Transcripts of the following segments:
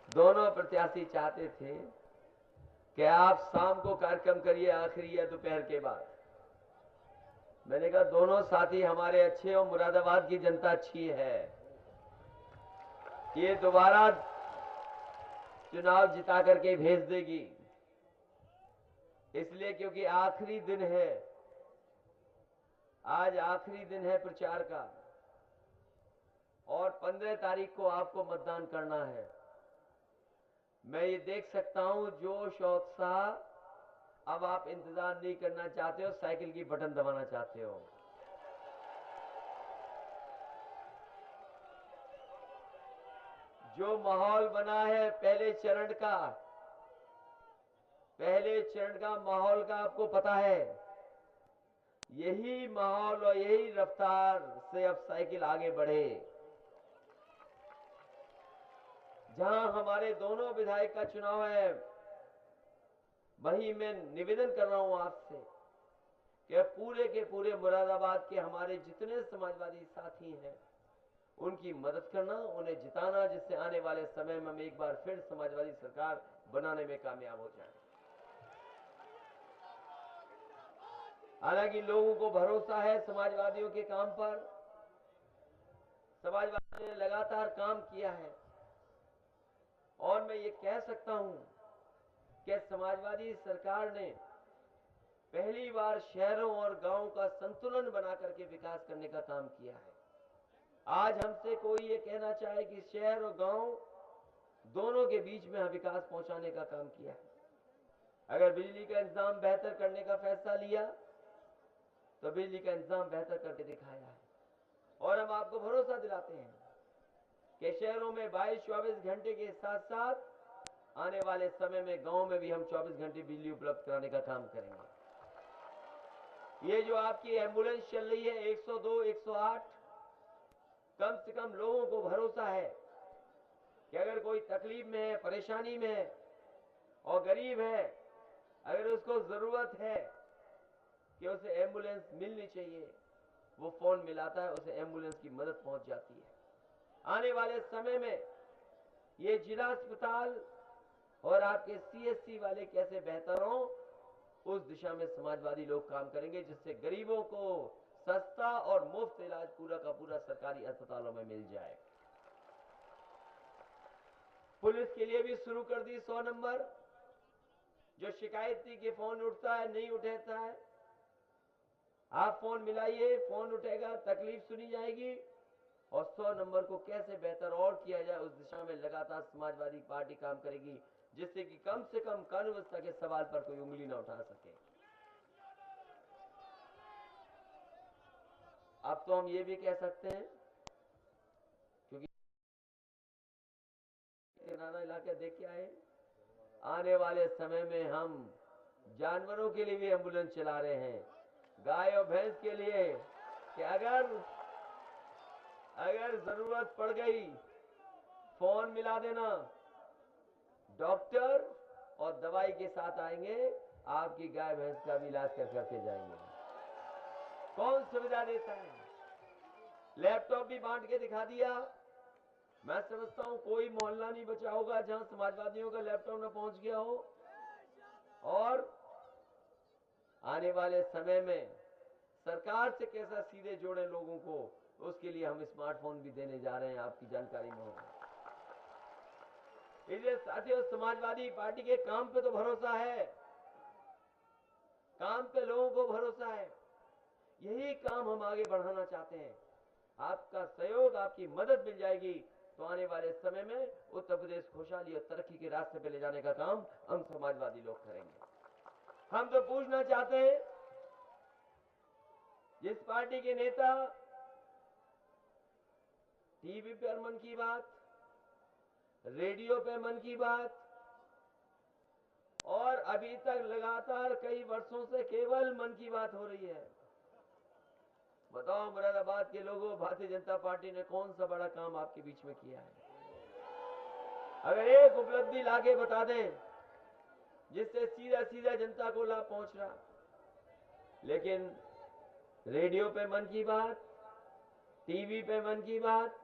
दोनों प्रत्याशी चाहते थे कि आप शाम को कार्यक्रम करिए, आखिरी या दोपहर के बाद। मैंने कहा दोनों साथी हमारे अच्छे और मुरादाबाद की जनता अच्छी है, ये दोबारा चुनाव जिता करके भेज देगी, इसलिए क्योंकि आखिरी दिन है, आज आखिरी दिन है प्रचार का और 15 तारीख को आपको मतदान करना है। मैं ये देख सकता हूं जोश और उत्साह, अब आप इंतजार नहीं करना चाहते हो, साइकिल की बटन दबाना चाहते हो। जो माहौल बना है पहले चरण का माहौल का आपको पता है, यही माहौल और यही रफ्तार से अब साइकिल आगे बढ़े। जहां हमारे दोनों विधायक का चुनाव है, वही मैं निवेदन कर रहा हूं आपसे कि पूरे के पूरे मुरादाबाद के हमारे जितने समाजवादी साथी हैं उनकी मदद करना, उन्हें जिताना, जिससे आने वाले समय में हम एक बार फिर समाजवादी सरकार बनाने में कामयाब हो जाएं। हालांकि लोगों को भरोसा है समाजवादियों के काम पर, समाजवादियों ने लगातार काम किया है और मैं ये कह सकता हूं कि समाजवादी सरकार ने पहली बार शहरों और गांवों का संतुलन बना करके विकास करने का काम किया है। आज हमसे कोई ये कहना चाहे कि शहर और गांव दोनों के बीच में विकास पहुंचाने का काम किया है। अगर बिजली का इंतजाम बेहतर करने का फैसला लिया तो बिजली का इंतजाम बेहतर करके दिखाया है और हम आपको भरोसा दिलाते हैं कि शहरों में 22-24 घंटे के साथ साथ आने वाले समय में गांव में भी हम 24 घंटे बिजली उपलब्ध कराने का काम करेंगे। ये जो आपकी एम्बुलेंस चल रही है 102, 108, कम से कम लोगों को भरोसा है कि अगर कोई तकलीफ में है, परेशानी में है और गरीब है, अगर उसको जरूरत है कि उसे एम्बुलेंस मिलनी चाहिए, वो फोन मिलाता है, उसे एम्बुलेंस की मदद पहुंच जाती है। आने वाले समय में ये जिला अस्पताल और आपके सीएससी वाले कैसे बेहतर हो, उस दिशा में समाजवादी लोग काम करेंगे, जिससे गरीबों को सस्ता और मुफ्त इलाज पूरा का पूरा सरकारी अस्पतालों में मिल जाए। पुलिस के लिए भी शुरू कर दी 100 नंबर। जो शिकायत थी कि फोन उठता है, नहीं उठाता है, आप फोन मिलाइए, फोन उठेगा, तकलीफ सुनी जाएगी और 100 नंबर को कैसे बेहतर और किया जाए, उस दिशा में लगातार समाजवादी पार्टी काम करेगी, जिससे कि कम से कम कानून व्यवस्था के सवाल पर कोई उंगली ना उठा सके। अब तो हम ये भी कह सकते हैं, क्योंकि नाना इलाके देख के आए, आने वाले समय में हम जानवरों के लिए भी एम्बुलेंस चला रहे हैं, गाय और भैंस के लिए, कि अगर जरूरत पड़ गई फोन मिला देना, डॉक्टर और दवाई के साथ आएंगे, आपकी गाय भैंस का भी इलाज करके जाएंगे। कौन सुविधा देता है? लैपटॉप भी बांट के दिखा दिया। मैं समझता हूं कोई मोहल्ला नहीं बचा होगा जहां समाजवादियों का लैपटॉप न पहुंच गया हो। और आने वाले समय में सरकार से कैसा सीधे जोड़े लोगों को, उसके लिए हम स्मार्टफोन भी देने जा रहे हैं, आपकी जानकारी में होगा। इसलिए साथियों, समाजवादी पार्टी के काम पे तो भरोसा है, काम पे लोगों को भरोसा है, यही काम हम आगे बढ़ाना चाहते हैं। आपका सहयोग, आपकी मदद मिल जाएगी तो आने वाले समय में उत्तर प्रदेश खुशहाली और तरक्की के रास्ते पे ले जाने का काम हम समाजवादी लोग करेंगे। हम तो पूछना चाहते हैं, जिस पार्टी के नेता टीवी पर मन की बात, रेडियो पे मन की बात और अभी तक लगातार कई वर्षों से केवल मन की बात हो रही है, बताओ मुरादाबाद के लोगों, भारतीय जनता पार्टी ने कौन सा बड़ा काम आपके बीच में किया है? अगर एक उपलब्धि लाके बता दें जिससे सीधा सीधा जनता को लाभ पहुंच रहा। लेकिन रेडियो पे मन की बात, टीवी पे मन की बात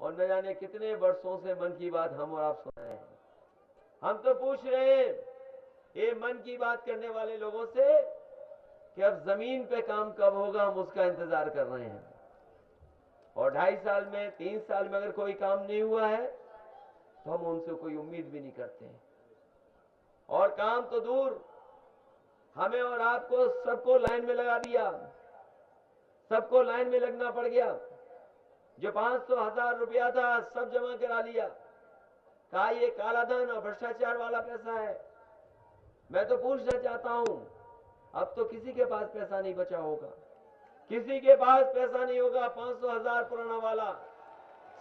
और न जाने कितने वर्षों से मन की बात हम और आप सुन रहे हैं। हम तो पूछ रहे हैं ये मन की बात करने वाले लोगों से कि अब जमीन पे काम कब होगा, हम उसका इंतजार कर रहे हैं। और 2.5 साल में 3 साल में अगर कोई काम नहीं हुआ है तो हम उनसे कोई उम्मीद भी नहीं करते हैं। और काम तो दूर, हमें और आपको सबको लाइन में लगा दिया, सबको लाइन में लगना पड़ गया। जो 500,000 रुपया था सब जमा करा लिया, कहा ये काला धन और भ्रष्टाचार वाला पैसा है। मैं तो पूछना चाहता हूं, अब तो किसी के पास पैसा नहीं बचा होगा, किसी के पास पैसा नहीं होगा। 500,000 पुराना वाला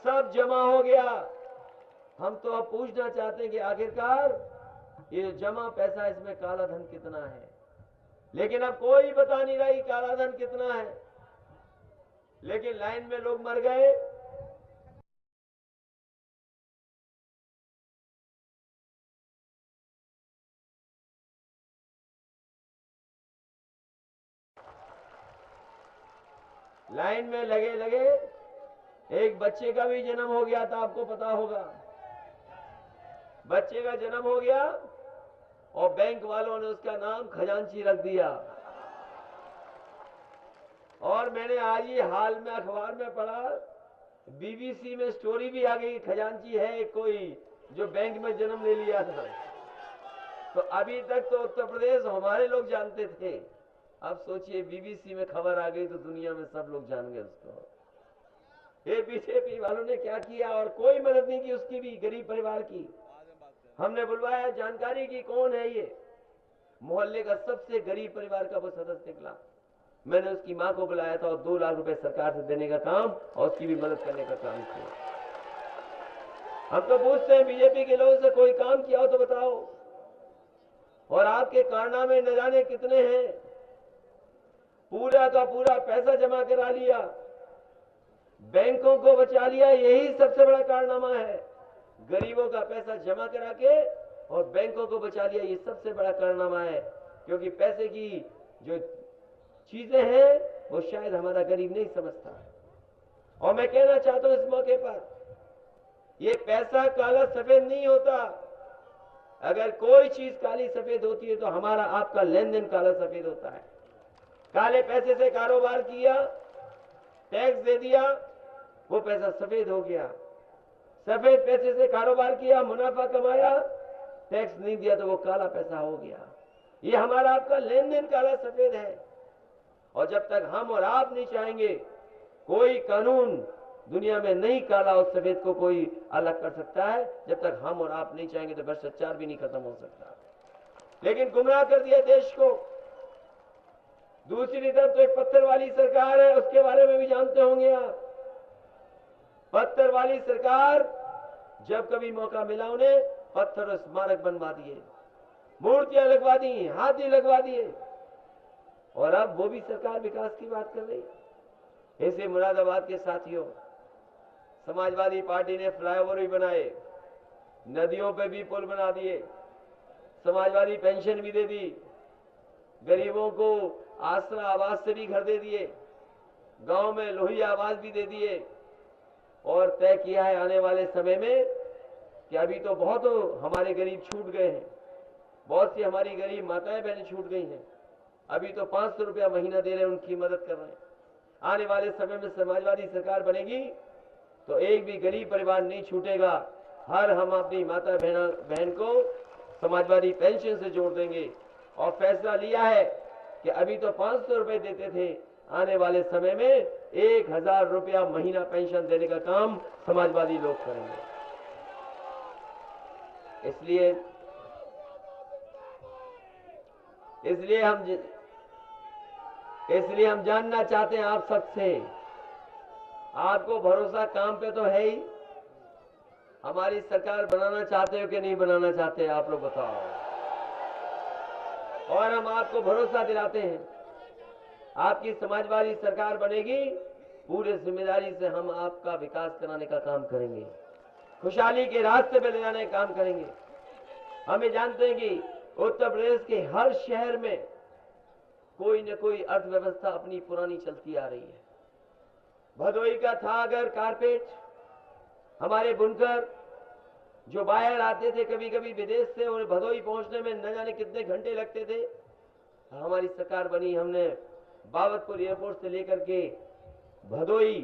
सब जमा हो गया। हम तो अब पूछना चाहते हैं कि आखिरकार ये जमा पैसा, इसमें काला धन कितना है। लेकिन अब कोई बता नहीं रहा काला धन कितना है। लेकिन लाइन में लोग मर गए। लाइन में लगे लगे एक बच्चे का भी जन्म हो गया था, आपको पता होगा। बच्चे का जन्म हो गया और बैंक वालों ने उसका नाम खजांची रख दिया। और मैंने आज ही हाल में अखबार में पढ़ा, बीबीसी में स्टोरी भी आ गई, खजांची है कोई जो बैंक में जन्म ले लिया था। तो अभी तक तो उत्तर प्रदेश हमारे लोग जानते थे, अब सोचिए बीबीसी में खबर आ गई तो दुनिया में सब लोग जान गए उसको। ये बीजेपी वालों ने क्या किया, और कोई मदद नहीं की उसकी भी, गरीब परिवार की। हमने बुलवाया, जानकारी की कौन है ये, मोहल्ले का सबसे गरीब परिवार का वो सदस्य निकला। मैंने उसकी मां को बुलाया था और 2 लाख रुपए सरकार से देने का काम और उसकी भी मदद करने का काम किया। हम तो पूछते हैं बीजेपी के लोगों से, कोई काम किया हो तो बताओ। और आपके कारनामे न जाने कितने हैं। पूरा का पूरा पैसा जमा करा लिया, बैंकों को बचा लिया, यही सबसे बड़ा कारनामा है। गरीबों का पैसा जमा करा के और बैंकों को बचा लिया, ये सबसे बड़ा कारनामा है। क्योंकि पैसे की जो चीजें हैं वो शायद हमारा गरीब नहीं समझता। और मैं कहना चाहता हूं इस मौके पर, ये पैसा काला सफेद नहीं होता। अगर कोई चीज काली सफेद होती है तो हमारा आपका लेन देन काला सफेद होता है। काले पैसे से कारोबार किया, टैक्स दे दिया, वो पैसा सफेद हो गया। सफेद पैसे से कारोबार किया, मुनाफा कमाया, टैक्स नहीं दिया तो वो काला पैसा हो गया। ये हमारा आपका लेन देन काला सफेद है। और जब तक हम और आप नहीं चाहेंगे, कोई कानून दुनिया में नहीं काला और सफेद को कोई अलग कर सकता है। जब तक हम और आप नहीं चाहेंगे तो भ्रष्टाचार भी नहीं खत्म हो सकता। लेकिन गुमराह कर दिया देश को। दूसरी तरफ तो एक पत्थर वाली सरकार है, उसके बारे में भी जानते होंगे आप। पत्थर वाली सरकार, जब कभी मौका मिला उन्हें पत्थर और स्मारक बनवा दिए, मूर्तियां लगवा दी, हाथी लगवा दिए। और अब वो भी सरकार विकास की बात कर रही है। ऐसे मुरादाबाद के साथियों, समाजवादी पार्टी ने फ्लाईओवर भी बनाए, नदियों पे भी पुल बना दिए, समाजवादी पेंशन भी दे दी, गरीबों को आसरा आवास से भी घर दे दिए, गांव में लोही आवास भी दे दिए। और तय किया है आने वाले समय में कि अभी तो बहुत हमारे गरीब छूट गए हैं, बहुत सी हमारी गरीब माताएं बहनें छूट गई हैं। अभी तो 500 रुपया महीना दे रहे हैं, उनकी मदद कर रहे हैं। आने वाले समय में समाजवादी सरकार बनेगी तो एक भी गरीब परिवार नहीं छूटेगा। हर हम अपनी माता बहन को समाजवादी पेंशन से जोड़ देंगे। और फैसला लिया है कि अभी तो 500 रुपए देते थे, आने वाले समय में 1000 रुपया महीना पेंशन देने का काम समाजवादी लोग करेंगे। इसलिए हम जानना चाहते हैं आप सबसे, आपको भरोसा काम पे तो है ही, हमारी सरकार बनाना चाहते हो कि नहीं बनाना चाहते, आप लोग बताओ। और हम आपको भरोसा दिलाते हैं, आपकी समाजवादी सरकार बनेगी, पूरे जिम्मेदारी से हम आपका विकास कराने का काम करेंगे, खुशहाली के रास्ते पे ले जाने का काम करेंगे। हमें जानते हैं कि उत्तर प्रदेश के हर शहर में कोई न कोई अर्थव्यवस्था अपनी पुरानी चलती आ रही है। भदोई का था अगर कारपेट, हमारे बुनकर जो बाहर आते थे कभी कभी विदेश से, उन्हें भदोई पहुंचने में न जाने कितने घंटे लगते थे। हमारी सरकार बनी, हमने बाबतपुर एयरपोर्ट से लेकर के भदोई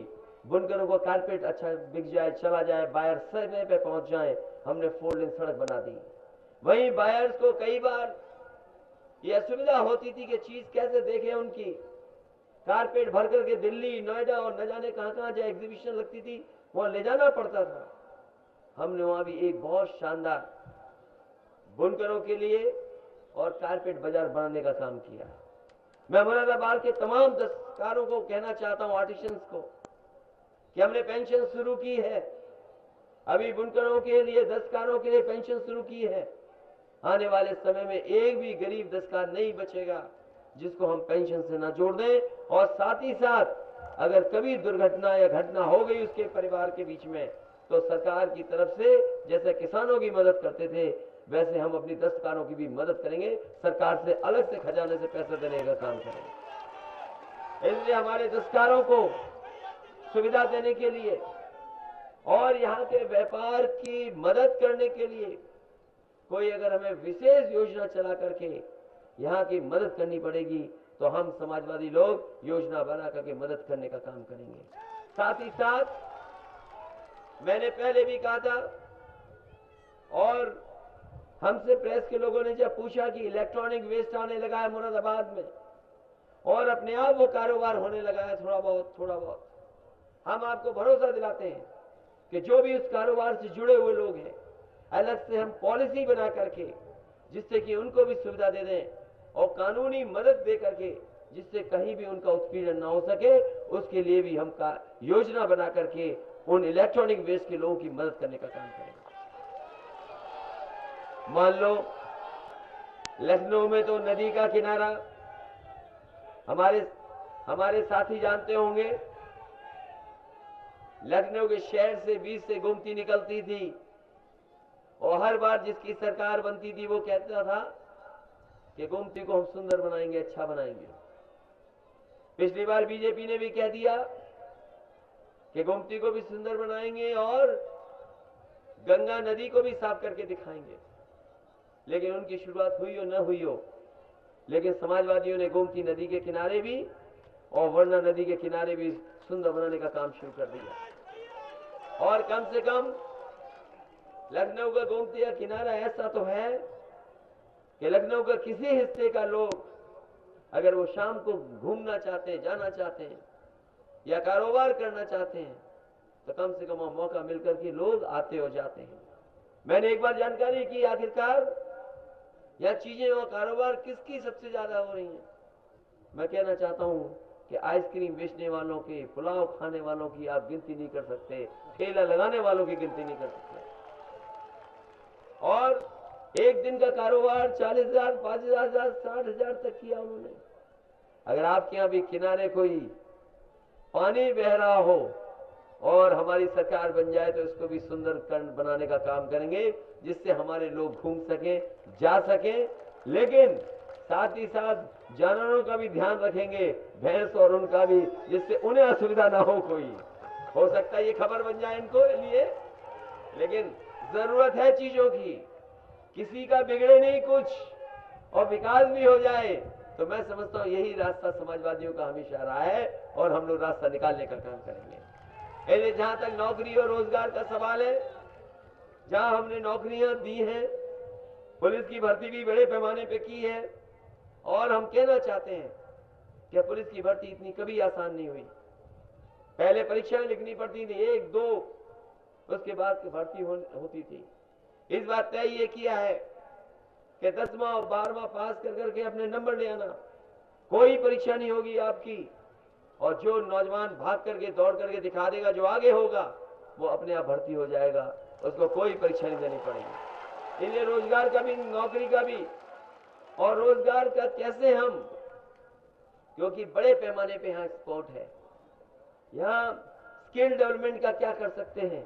बुनकरों को कारपेट अच्छा बिक जाए, चला जाए, बायर समय पे पहुंच जाए, हमने 4 लेन सड़क बना दी। वहीं बायर्स को कई बार यह असुविधा होती थी कि चीज कैसे देखें उनकी। कारपेट भर करके दिल्ली, नोएडा और न जाने कहां कहां जो एग्जीबिशन लगती थी वहां ले जाना पड़ता था। हमने वहां भी एक बहुत शानदार बुनकरों के लिए और कारपेट बाजार बनाने का काम किया। मैं मुरादाबाद के तमाम दस्तकारों को कहना चाहता हूं, आर्टिशियंस को, कि हमने पेंशन शुरू की है। अभी बुनकरों के लिए, दस्तकारों के लिए पेंशन शुरू की है। आने वाले समय में एक भी गरीब दस्तकार नहीं बचेगा जिसको हम पेंशन से ना जोड़ दें। और साथ ही साथ अगर कभी दुर्घटना या घटना हो गई उसके परिवार के बीच में, तो सरकार की तरफ से जैसे किसानों की मदद करते थे वैसे हम अपनी दस्तकारों की भी मदद करेंगे। सरकार से अलग से खजाने से पैसे देने का काम करेंगे। इसलिए हमारे दस्तकारों को सुविधा देने के लिए और यहाँ के व्यापार की मदद करने के लिए कोई अगर हमें विशेष योजना चला करके यहाँ की मदद करनी पड़ेगी तो हम समाजवादी लोग योजना बना करके मदद करने का काम करेंगे। साथ ही साथ मैंने पहले भी कहा था, और हमसे प्रेस के लोगों ने जब पूछा कि इलेक्ट्रॉनिक वेस्ट आने लगा है मुरादाबाद में और अपने आप वो कारोबार होने लगा है थोड़ा बहुत, हम आपको भरोसा दिलाते हैं कि जो भी उस कारोबार से जुड़े हुए लोग हैं, अलग से हम पॉलिसी बना करके जिससे कि उनको भी सुविधा दे दें और कानूनी मदद दे करके जिससे कहीं भी उनका उत्पीड़न ना हो सके, उसके लिए भी हम योजना बना करके उन इलेक्ट्रॉनिक वेस्ट के लोगों की मदद करने का काम करेंगे। मान लो लखनऊ में तो नदी का किनारा हमारे साथी जानते होंगे, लखनऊ के शहर से 20 से गोमती निकलती थी और हर बार जिसकी सरकार बनती थी वो कहता था कि गोमती को हम सुंदर बनाएंगे, अच्छा बनाएंगे। पिछली बार बीजेपी ने भी कह दिया कि गोमती को भी सुंदर बनाएंगे और गंगा नदी को भी साफ करके दिखाएंगे। लेकिन उनकी शुरुआत हुई हो न हुई हो, लेकिन समाजवादियों ने गोमती नदी के किनारे भी और वर्णा नदी के किनारे भी सुंदर बनाने का काम शुरू कर दिया। और कम से कम लखनऊ का गोमती का किनारा ऐसा तो है कि लखनऊ का किसी हिस्से का लोग अगर वो शाम को घूमना चाहते हैं, जाना चाहते हैं या कारोबार करना चाहते हैं तो कम से कम वहां मौका मिलकर के लोग आते हो जाते हैं। मैंने एक बार जानकारी की आखिरकार यह चीजें और कारोबार किसकी सबसे ज्यादा हो रही हैं। मैं कहना चाहता हूं कि आइसक्रीम बेचने वालों की, पुलाव खाने वालों की आप गिनती नहीं कर सकते, ठेला लगाने वालों की गिनती नहीं कर सकते। और एक दिन का कारोबार 40,000, 5,000, 60,000 तक किया उन्होंने। अगर आपके यहां भी किनारे कोई पानी बह रहा हो और हमारी सरकार बन जाए तो इसको भी सुंदरकरण बनाने का काम करेंगे जिससे हमारे लोग घूम सकें, जा सकें, लेकिन साथ ही साथ जानवरों का भी ध्यान रखेंगे, भैंस और उनका भी, जिससे उन्हें असुविधा ना हो। कोई हो सकता है ये खबर बन जाए इनको लिए, लेकिन जरूरत है चीजों की, किसी का बिगड़े नहीं कुछ और विकास भी हो जाए। तो मैं समझता हूं यही रास्ता समाजवादियों का हमेशा रहा है और हम लोग रास्ता निकालने का काम करेंगे। इसलिए जहां तक नौकरी और रोजगार का सवाल है, जहां हमने नौकरियां दी हैं, पुलिस की भर्ती भी बड़े पैमाने पे की है और हम कहना चाहते हैं कि पुलिस की भर्ती इतनी कभी आसान नहीं हुई। पहले परीक्षाएं लिखनी पड़ती थी, 1, 2, उसके बाद भर्ती होती थी। इस बात तय ये किया है कि 10वां और 12वां पास कर करके अपने नंबर ले आना, कोई परीक्षा नहीं होगी आपकी, और जो नौजवान भाग करके दौड़ करके दिखा देगा जो आगे होगा वो अपने आप भर्ती हो जाएगा, उसको कोई परीक्षा नहीं देनी पड़ेगी। इसलिए रोजगार का भी, नौकरी का भी, और रोजगार का कैसे हम, क्योंकि बड़े पैमाने पे यहाँ एक्सपोर्ट है, यहाँ स्किल डेवलपमेंट का क्या कर सकते हैं।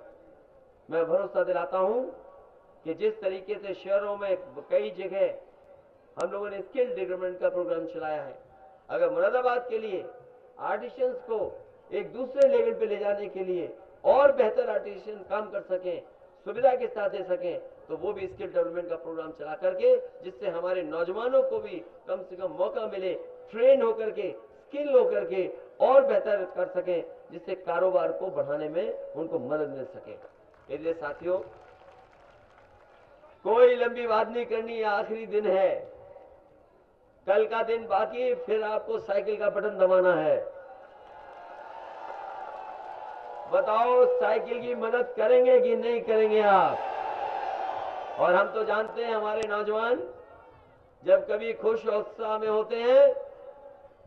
मैं भरोसा दिलाता हूं कि जिस तरीके से शहरों में कई जगह हम लोगों ने स्किल डेवलपमेंट का प्रोग्राम चलाया है, अगर मुरादाबाद के लिए आर्टिशियंस को एक दूसरे लेवल पे ले जाने के लिए और बेहतर आर्टिफिशियल काम कर सकें, सुविधा के साथ दे सकें, तो वो भी स्किल डेवलपमेंट का प्रोग्राम चला करके, जिससे हमारे नौजवानों को भी कम से कम मौका मिले, ट्रेन होकर के, स्किल होकर के और बेहतर कर सकें, जिससे कारोबार को बढ़ाने में उनको मदद मिल सके। इसलिए साथियों, कोई लंबी बात नहीं करनी, आखिरी दिन है, कल का दिन बाकी, फिर आपको साइकिल का बटन दबाना है। बताओ साइकिल की मदद करेंगे कि नहीं करेंगे आप? और हम तो जानते हैं हमारे नौजवान जब कभी खुश और उत्साह में होते हैं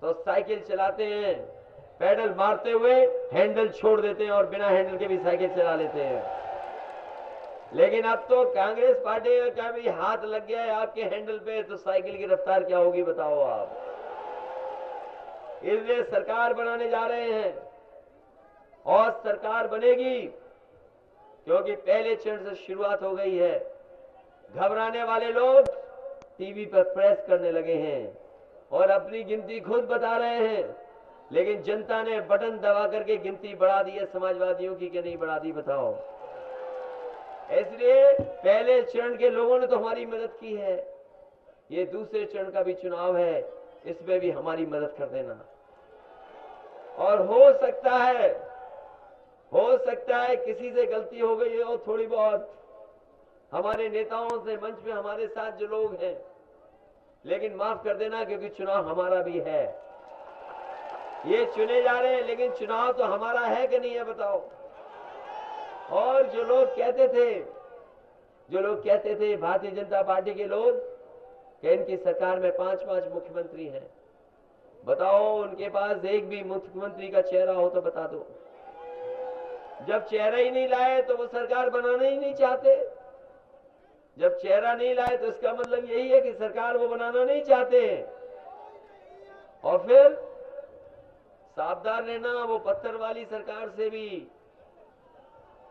तो साइकिल चलाते हैं, पैडल मारते हुए हैंडल छोड़ देते हैं और बिना हैंडल के भी साइकिल चला लेते हैं। लेकिन अब तो कांग्रेस पार्टी का भी हाथ लग गया है आपके हैंडल पे, तो साइकिल की रफ्तार क्या होगी बताओ आप? इसलिए सरकार बनाने जा रहे हैं और सरकार बनेगी क्योंकि पहले चरण से शुरुआत हो गई है। घबराने वाले लोग टीवी पर प्रेस करने लगे हैं और अपनी गिनती खुद बता रहे हैं, लेकिन जनता ने बटन दबा करके गिनती बढ़ा दी है समाजवादियों की कि नहीं बढ़ा दी बताओ? इसलिए पहले चरण के लोगों ने तो हमारी मदद की है, ये दूसरे चरण का भी चुनाव है, इसमें भी हमारी मदद कर देना। और हो सकता है किसी से गलती हो गई हो थोड़ी बहुत, हमारे नेताओं से मंच में हमारे साथ जो लोग हैं, लेकिन माफ कर देना क्योंकि चुनाव हमारा भी है। ये चुने जा रहे हैं लेकिन चुनाव तो हमारा है कि नहीं है बताओ? और जो लोग कहते थे भारतीय जनता पार्टी के लोग कि इनकी सरकार में 5-5 मुख्यमंत्री हैं, बताओ उनके पास एक भी मुख्यमंत्री का चेहरा हो तो बता दो। जब चेहरा ही नहीं लाए तो वो सरकार बनाना ही नहीं चाहते। जब चेहरा नहीं लाए तो इसका मतलब यही है कि सरकार वो बनाना नहीं चाहते। और फिर सावधान रहना वो पत्थर वाली सरकार से भी।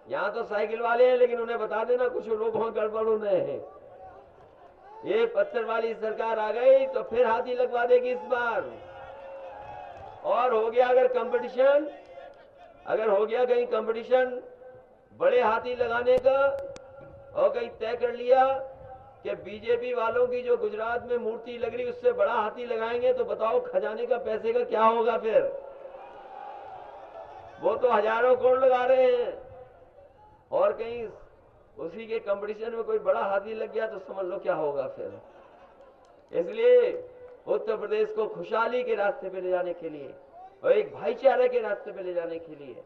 यहां तो साइकिल वाले हैं लेकिन उन्हें बता देना कुछ लोगों गड़बड़ होने हैं। ये पत्थर वाली सरकार आ गई तो फिर हाथी लगवा देगी इस बार। और हो गया कहीं कंपटीशन बड़े हाथी लगाने का और कहीं तय कर लिया कि बीजेपी वालों की जो गुजरात में मूर्ति लग रही उससे बड़ा हाथी लगाएंगे, तो बताओ खजाने का पैसे का क्या होगा फिर? वो तो हजारों करोड़ लगा रहे हैं और कहीं उसी के कंपटीशन में कोई बड़ा हाथी लग गया तो समझ लो क्या होगा फिर। इसलिए उत्तर प्रदेश को खुशहाली के रास्ते पे ले जाने के लिए और एक भाईचारे के रास्ते पे ले जाने के लिए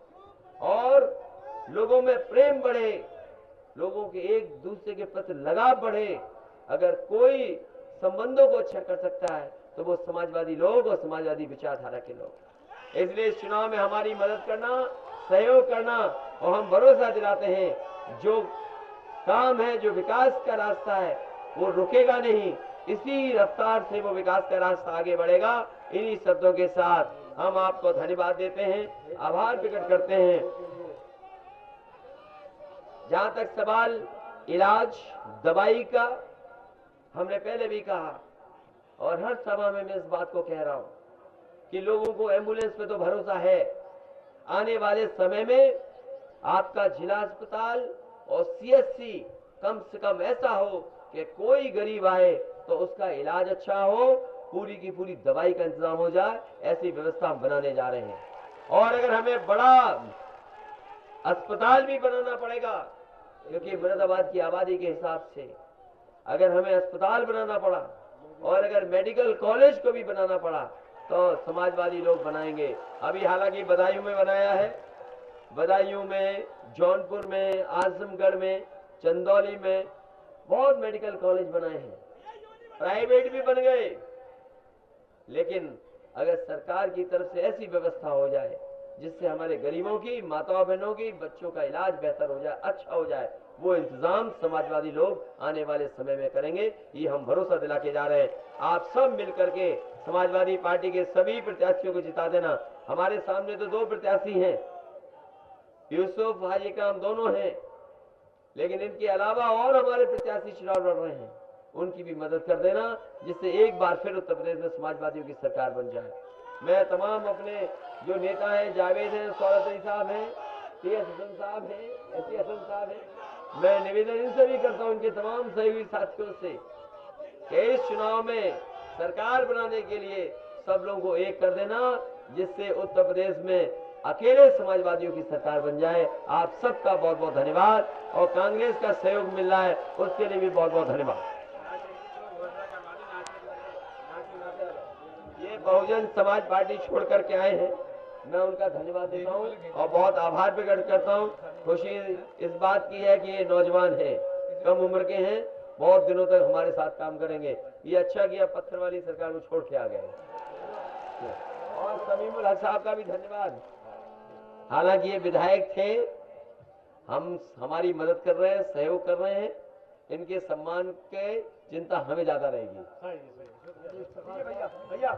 और लोगों में प्रेम बढ़े, लोगों के एक दूसरे के प्रति लगाव बढ़े, अगर कोई संबंधों को अच्छा कर सकता है तो वो समाजवादी लोग और समाजवादी विचारधारा के लोग। इसलिए इस चुनाव में हमारी मदद करना, सहयोग करना और हम भरोसा दिलाते हैं जो काम है, जो विकास का रास्ता है वो रुकेगा नहीं, इसी रफ्तार से वो विकास का रास्ता आगे बढ़ेगा। इन्हीं शब्दों के साथ हम आपको धन्यवाद देते हैं, आभार प्रकट करते हैं। जहां तक सवाल इलाज दवाई का, हमने पहले भी कहा और हर सभा में मैं इस बात को कह रहा हूं कि लोगों को एम्बुलेंस पे तो भरोसा है। आने वाले समय में आपका जिला अस्पताल और सीएचसी कम से कम ऐसा हो कि कोई गरीब आए तो उसका इलाज अच्छा हो, पूरी की पूरी दवाई का इंतजाम हो जाए, ऐसी व्यवस्था हम बनाने जा रहे हैं। और अगर हमें बड़ा अस्पताल भी बनाना पड़ेगा, क्योंकि मुरादाबाद की आबादी के हिसाब से अगर हमें अस्पताल बनाना पड़ा और अगर मेडिकल कॉलेज को भी बनाना पड़ा तो समाजवादी लोग बनाएंगे। अभी हालांकि बदायूं में बनाया है, बदायूं में, जौनपुर में, आजमगढ़ में, चंदौली में बहुत मेडिकल कॉलेज बनाए हैं, प्राइवेट भी बन गए। लेकिन अगर सरकार की तरफ से ऐसी व्यवस्था हो जाए जिससे हमारे गरीबों की, माताओं बहनों की, बच्चों का इलाज बेहतर हो जाए, अच्छा हो जाए, वो इंतजाम समाजवादी लोग आने वाले समय में करेंगे, ये हम भरोसा दिला के जा रहे हैं। आप सब मिलकर के समाजवादी पार्टी के सभी प्रत्याशियों को जिता देना। हमारे सामने तो 2 प्रत्याशी हैं, यूसुफ हाजी काम दोनों हैं, लेकिन इनके अलावा और हमारे प्रत्याशी चुनाव लड़ रहे हैं, उनकी भी मदद कर देना जिससे एक बार फिर उत्तर प्रदेश में समाजवादियों की सरकार बन जाए। मैं तमाम अपने जो नेता हैं, जावेद हैं, सौरत अली साहब हैं, टी हसन साहब हैं, एस हसन साहब हैं। मैं निवेदन इनसे भी करता हूं, इनके तमाम सहयोगी साथियों से, कि इस चुनाव में सरकार बनाने के लिए सब लोगों को एक कर देना, जिससे उत्तर प्रदेश में अकेले समाजवादियों की सरकार बन जाए। आप सबका बहुत बहुत धन्यवाद, और कांग्रेस का सहयोग मिल रहा है उसके लिए भी बहुत बहुत धन्यवाद। ये बहुजन समाज पार्टी छोड़ करके आए हैं, मैं उनका धन्यवाद देता हूं और बहुत आभार प्रकट करता हूं। खुशी इस बात की है कि ये नौजवान हैं, कम उम्र के हैं, बहुत दिनों तक हमारे साथ काम करेंगे। ये अच्छा किया पत्थर वाली सरकार को छोड़ के आ गए। और समीमुल हक साहब का भी धन्यवाद, हालांकि ये विधायक थे, हमारी मदद कर रहे हैं, सहयोग कर रहे हैं, इनके सम्मान के चिंता हमें ज्यादा रहेगी। भैया